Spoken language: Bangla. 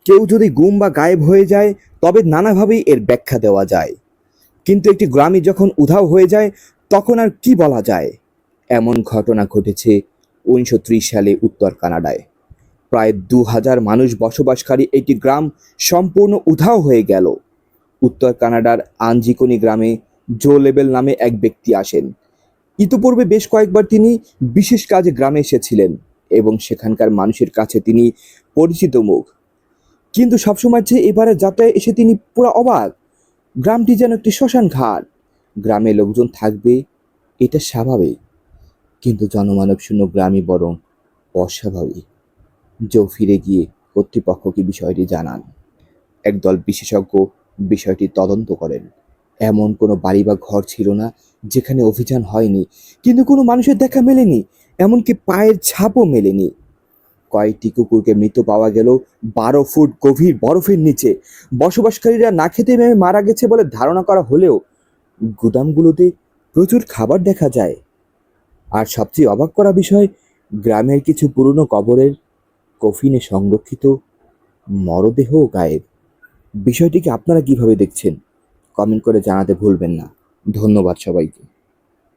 কেউ যদি গুম বা গায়েব হয়ে যায় তবে নানাভাবেই এর ব্যাখ্যা দেওয়া যায়, কিন্তু একটি গ্রামে যখন উধাও হয়ে যায় তখন আর কি বলা যায়। এমন ঘটনা ঘটেছে 1930 সালে উত্তর কানাডায়। প্রায় 2000 মানুষ বসবাসকারী একটি গ্রাম সম্পূর্ণ উধাও হয়ে গেল। উত্তর কানাডার আঞ্জিকোনি গ্রামে জো লেবেল নামে এক ব্যক্তি আসেন। ইতিপূর্বে বেশ কয়েকবার তিনি বিশেষ কাজে গ্রামে এসেছিলেন এবং সেখানকার মানুষের কাছে তিনি পরিচিত মুখ, কিন্তু সবসময় চেয়ে এবারে যাত্রায় এসে তিনি পুরো অবাক। গ্রামটি যেন একটি শ্মশান ঘাট। গ্রামে লোকজন থাকবে এটা স্বাভাবিক, কিন্তু জনমানব শূন্য গ্রামই বরং অস্বাভাবিক। জো ফিরে গিয়ে কর্তৃপক্ষকে বিষয়টি জানান। একদল বিশেষজ্ঞ বিষয়টি তদন্ত করেন। এমন কোনো বাড়ি বা ঘর ছিল না যেখানে অভিযান হয়নি, কিন্তু কোনো মানুষের দেখা মেলেনি, এমনকি পায়ের ছাপও মেলেনি। কয়েকটি কুকুরকে মৃত পাওয়া গেল 12 ফুট গভীর বরফের নিচে। বসবাসকারীরা না খেতে পেয়ে মারা গেছে বলে ধারণা করা হলেও গুদামগুলোতে প্রচুর খাবার দেখা যায়। আর সবচেয়ে অবাক করা বিষয়, গ্রামের কিছু পুরনো কবরের কফিনে সংরক্ষিত মরদেহও গায়েব। বিষয়টিকে আপনারা কিভাবে দেখছেন কমেন্ট করে জানাতে ভুলবেন না। ধন্যবাদ সবাইকে।